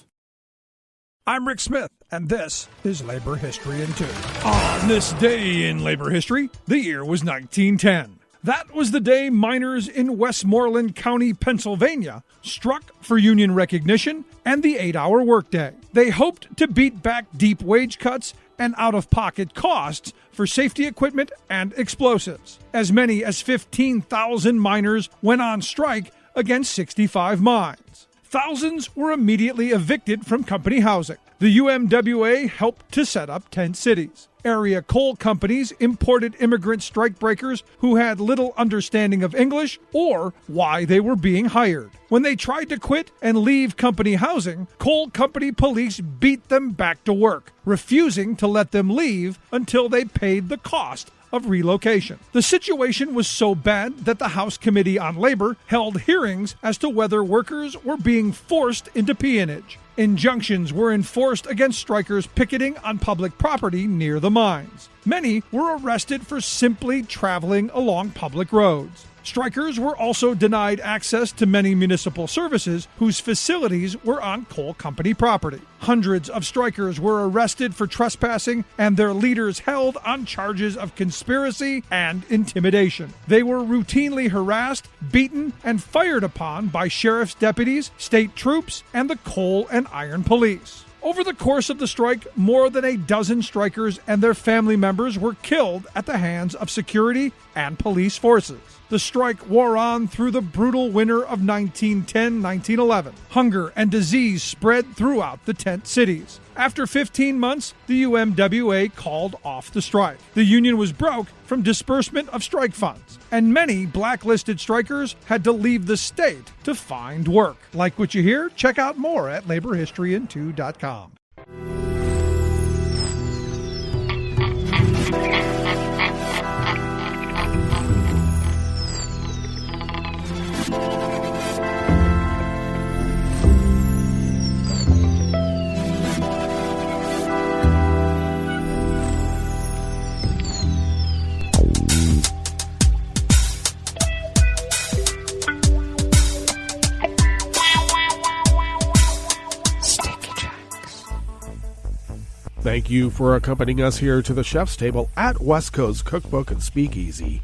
I'm Rick Smith, and this is Labor History in 2. On this day in labor history, the year was 1910. That was the day miners in Westmoreland County, Pennsylvania, struck for union recognition and the 8-hour workday. They hoped to beat back deep wage cuts and out-of-pocket costs for safety equipment and explosives. As many as 15,000 miners went on strike against 65 mines. Thousands were immediately evicted from company housing. The UMWA helped to set up tent cities. Area coal companies imported immigrant strikebreakers who had little understanding of English or why they were being hired. When they tried to quit and leave company housing, coal company police beat them back to work, refusing to let them leave until they paid the cost of relocation. The situation was so bad that the House Committee on Labor held hearings as to whether workers were being forced into peonage. Injunctions were enforced against strikers picketing on public property near the mines. Many were arrested for simply traveling along public roads. Strikers were also denied access to many municipal services whose facilities were on coal company property. Hundreds of strikers were arrested for trespassing and their leaders held on charges of conspiracy and intimidation. They were routinely harassed, beaten, and fired upon by sheriff's deputies, state troops, and the coal and iron police. Over the course of the strike, more than a dozen strikers and their family members were killed at the hands of security and police forces. The strike wore on through the brutal winter of 1910-1911. Hunger and disease spread throughout the tent cities. After 15 months, the UMWA called off the strike. The union was broke from disbursement of strike funds, and many blacklisted strikers had to leave the state to find work. Like what you hear? Check out more at laborhistoryin2.com. Thank you for accompanying us here to the chef's table at West Coast Cookbook and Speakeasy,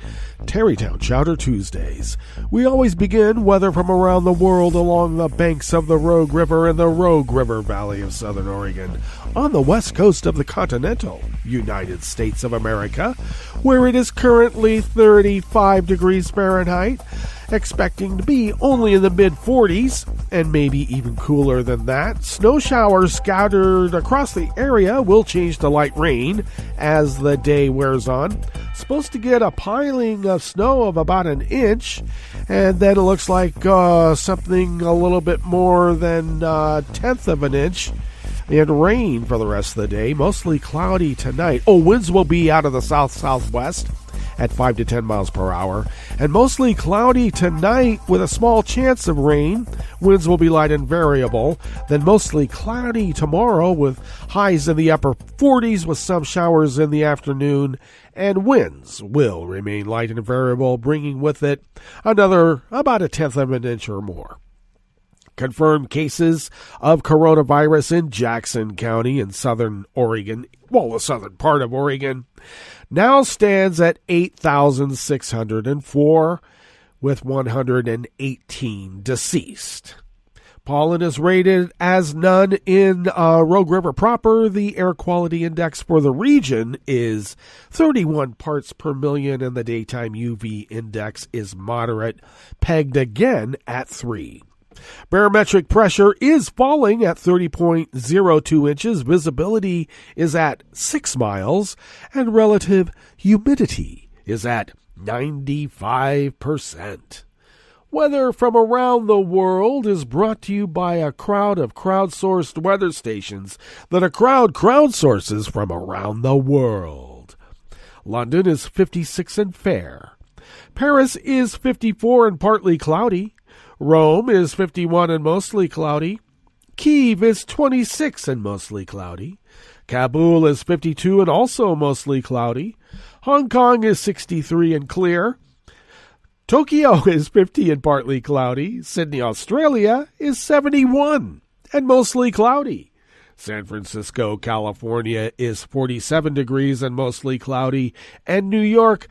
Tarrytown Chowder Tuesdays. We always begin weather from around the world along the banks of the Rogue River in the Rogue River Valley of Southern Oregon, on the west coast of the continental United States of America, where it is currently 35 degrees Fahrenheit, expecting to be only in the mid-40s, and maybe even cooler than that. Snow showers scattered across the area will change to light rain as the day wears on. Supposed to get a piling of snow of about an inch, and then it looks like something a little bit more than a tenth of an inch in rain for the rest of the day. Mostly cloudy tonight. Winds will be out of the south-southwest at 5 to 10 miles per hour, and mostly cloudy tonight with a small chance of rain. Winds will be light and variable. Then mostly cloudy tomorrow with highs in the upper 40s with some showers in the afternoon, and winds will remain light and variable, bringing with it another about a tenth of an inch or more. Confirmed cases of coronavirus in Jackson County in southern Oregon, the southern part of Oregon, now stands at 8,604 with 118 deceased. Pollen is rated as none in Rogue River proper. The air quality index for the region is 31 parts per million, and the daytime UV index is moderate, pegged again at 3. Barometric pressure is falling at 30.02 inches. Visibility is at 6 miles, and relative humidity is at 95%. Weather from around the world is brought to you by a crowd of crowdsourced weather stations that a crowd crowdsources from around the world. London is 56 and fair. Paris is 54 and partly cloudy. Rome is 51 and mostly cloudy. Kyiv is 26 and mostly cloudy. Kabul is 52 and also mostly cloudy. Hong Kong is 63 and clear. Tokyo is 50 and partly cloudy. Sydney, Australia is 71 and mostly cloudy. San Francisco, California is 47 degrees and mostly cloudy. And New York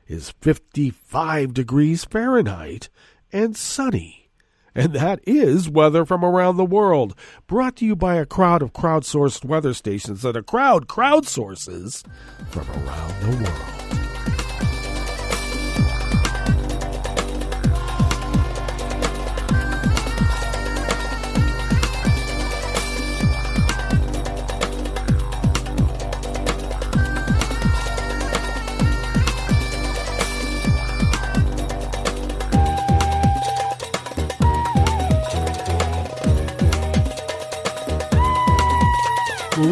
is 55 degrees Fahrenheit and sunny. And that is weather from around the world, brought to you by a crowd of crowdsourced weather stations that a crowd crowdsources from around the world.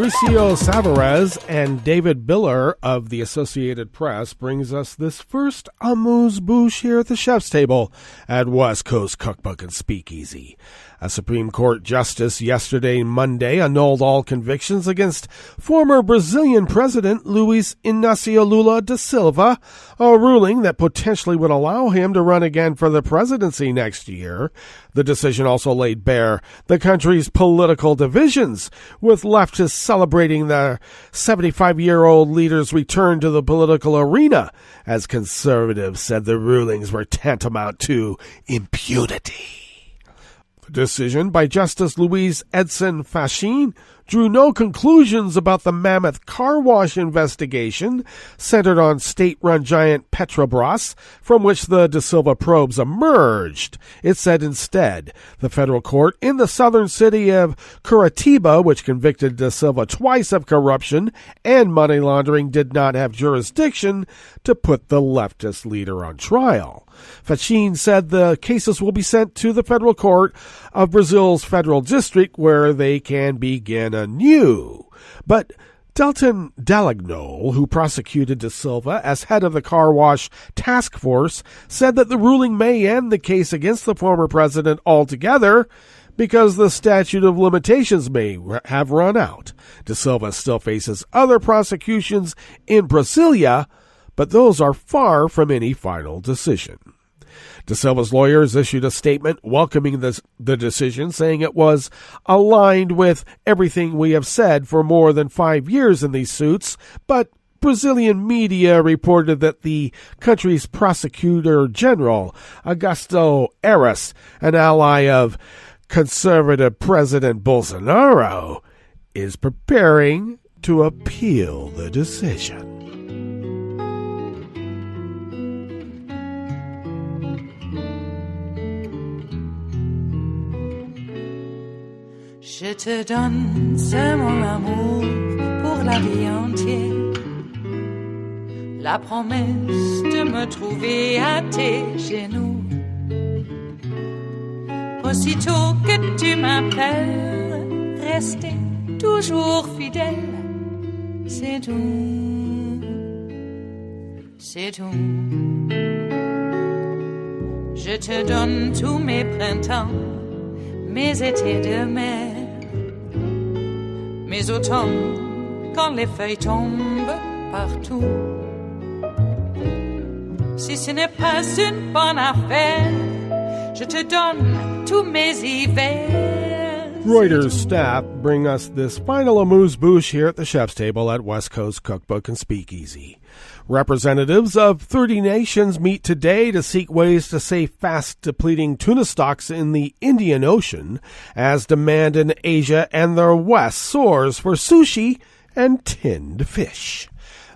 Mauricio Savarez and David Biller of the Associated Press brings us this first amuse-bouche here at the chef's table at West Coast Cookbook and Speakeasy. A Supreme Court justice yesterday, Monday, annulled all convictions against former Brazilian President Luiz Inácio Lula da Silva, a ruling that potentially would allow him to run again for the presidency next year. The decision also laid bare the country's political divisions, with leftists celebrating the 75-year-old leader's return to the political arena, as conservatives said the rulings were tantamount to impunity. Decision by Justice Louise Edson Fachin drew no conclusions about the mammoth car wash investigation centered on state-run giant Petrobras, from which the De Silva probes emerged. It said instead the federal court in the southern city of Curitiba, which convicted De Silva twice of corruption and money laundering, did not have jurisdiction to put the leftist leader on trial. Fachin said the cases will be sent to the federal court of Brazil's federal district, where they can begin anew. But Delton Dallagnol, who prosecuted De Silva as head of the car wash task force, said that the ruling may end the case against the former president altogether because the statute of limitations may have run out. De Silva still faces other prosecutions in Brasilia, but those are far from any final decision. De Silva's lawyers issued a statement welcoming the decision, saying it was aligned with everything we have said for more than 5 years in these suits, but Brazilian media reported that the country's prosecutor general, Augusto Aras, an ally of conservative President Bolsonaro, is preparing to appeal the decision. Je te donne c'est mon amour pour la vie entière, la promesse de me trouver à tes genoux. Aussitôt que tu m'appelles, rester toujours fidèle, c'est tout, c'est tout. Je te donne tous mes printemps, mes étés de mer, mes automnes quand les feuilles tombent partout. Si ce n'est pas une bonne affaire, je te donne tous mes hivers. Reuters staff bring us this final amuse-bouche here at the chef's table at West Coast Cookbook and Speakeasy. Representatives of 30 nations meet today to seek ways to save fast-depleting tuna stocks in the Indian Ocean as demand in Asia and the West soars for sushi and tinned fish.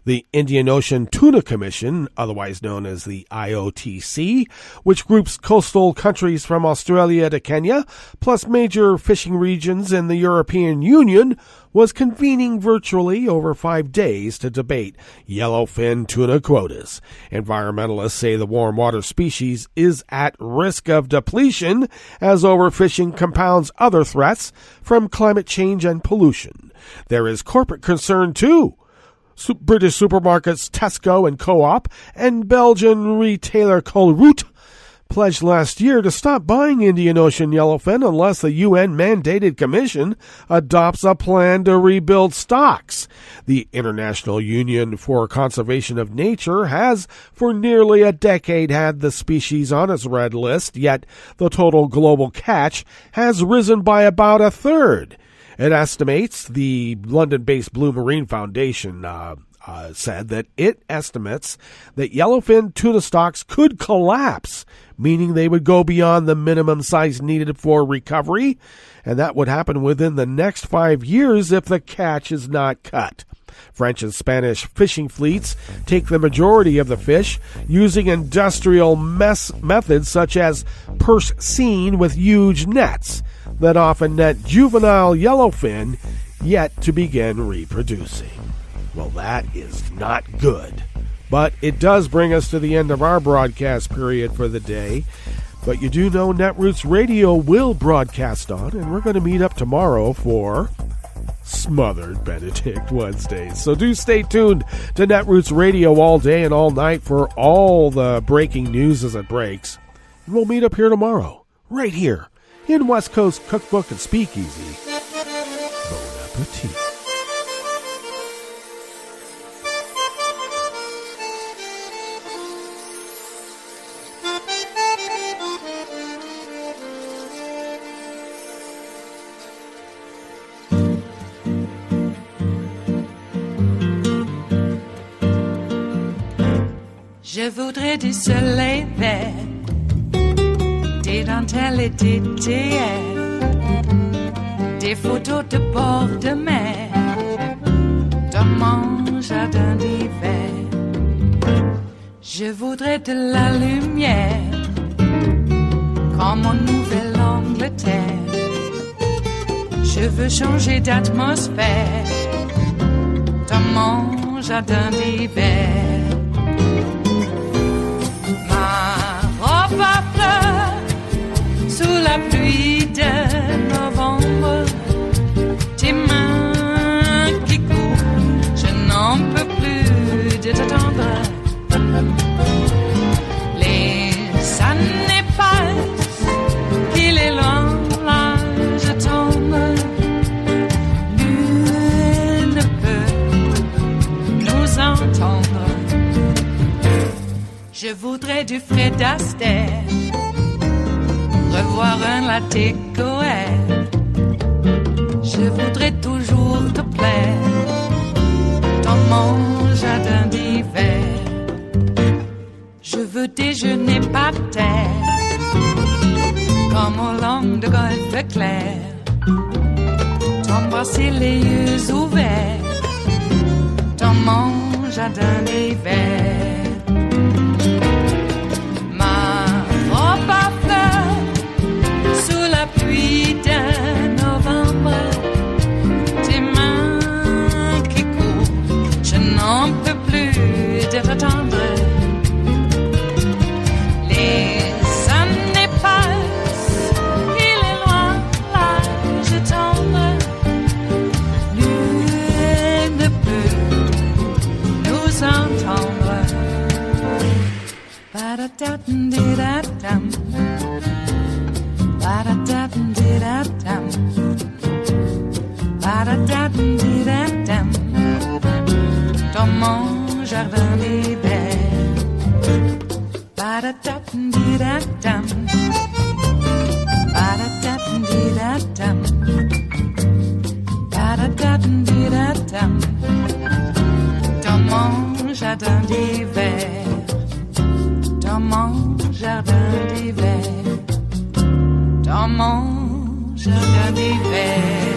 The Indian Ocean Tuna Commission, otherwise known as the IOTC, which groups coastal countries from Australia to Kenya, plus major fishing regions in the European Union, was convening virtually over 5 days to debate yellowfin tuna quotas. Environmentalists say the warm water species is at risk of depletion as overfishing compounds other threats from climate change and pollution. There is corporate concern, too. British supermarkets Tesco and Co-op and Belgian retailer Colruyt pledged last year to stop buying Indian Ocean yellowfin unless the UN-mandated commission adopts a plan to rebuild stocks. The International Union for Conservation of Nature has for nearly a decade had the species on its red list, yet the total global catch has risen by about a third. It estimates, the London-based Blue Marine Foundation said that it estimates that yellowfin tuna stocks could collapse, meaning they would go beyond the minimum size needed for recovery, and that would happen within the next 5 years if the catch is not cut. French and Spanish fishing fleets take the majority of the fish, using industrial methods such as purse seine with huge nets that often net juvenile yellowfin yet to begin reproducing. Well, that is not good. But it does bring us to the end of our broadcast period for the day. But you do know Netroots Radio will broadcast on, and we're going to meet up tomorrow for smothered Benedict Wednesdays. So do stay tuned to Netroots Radio all day and all night for all the breaking news as it breaks. And we'll meet up here tomorrow, right here in West Coast Cookbook and Speakeasy. Bon appetit. Je voudrais du soleil vert, des dentelles et des théières, des photos de bord de mer, dans mon jardin d'hiver. Je voudrais de la lumière, comme en Nouvelle-Angleterre. Je veux changer d'atmosphère, dans mon jardin d'hiver. À fleurs, sous la pluie de novembre, tes mains qui courent, je n'en peux plus de t'attendre. Les années passent, il est loin, là je tombe. Nul ne peut nous entendre. Je voudrais du Fred Astaire, revoir un latte Goël. Je voudrais toujours te plaire dans mon jardin d'hiver. Je veux déjeuner par terre, comme au long de golfe clair, t'embrasser les yeux ouverts dans mon jardin d'hiver. Pluie de novembre, tes mains qui courent, je n'en peux plus de t'attendre. Les années passent, il est loin, là je tombe. Nul ne peut nous entendre. Ba-da-da-dum-di-da-dum. Ba-da-da-dum-di-da-dum. Ba-da-da-dum-di-da-dum. Dans mon jardin d'hiver. Ba-da-da-dum-di-da-dum. Ba-da-da-dum-di-da-dum. Ba-da-da-dum-di-da-dum. Dans mon jardin d'hiver. Dans mon jardin d'hiver. Dans mon jardin d'hiver.